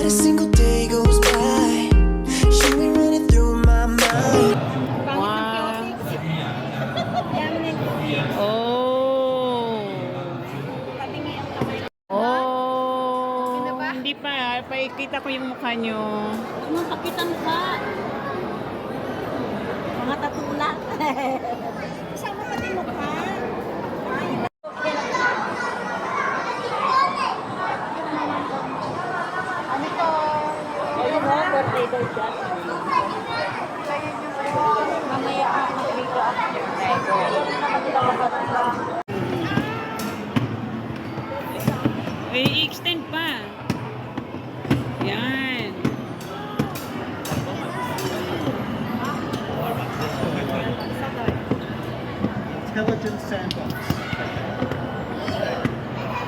Not a single day goes by. You ain't running through my mind. Wow. Oh. Oh. Hindi pa. Paikita ko yung mukha nyo. Anong pakita mo pa? Mga tatula. Kasama pati mukha. Ano to? Ayun mo, birthday daw siya. Mamaya mag-video after. I-extend pa. Yan. Intelligent sandbox.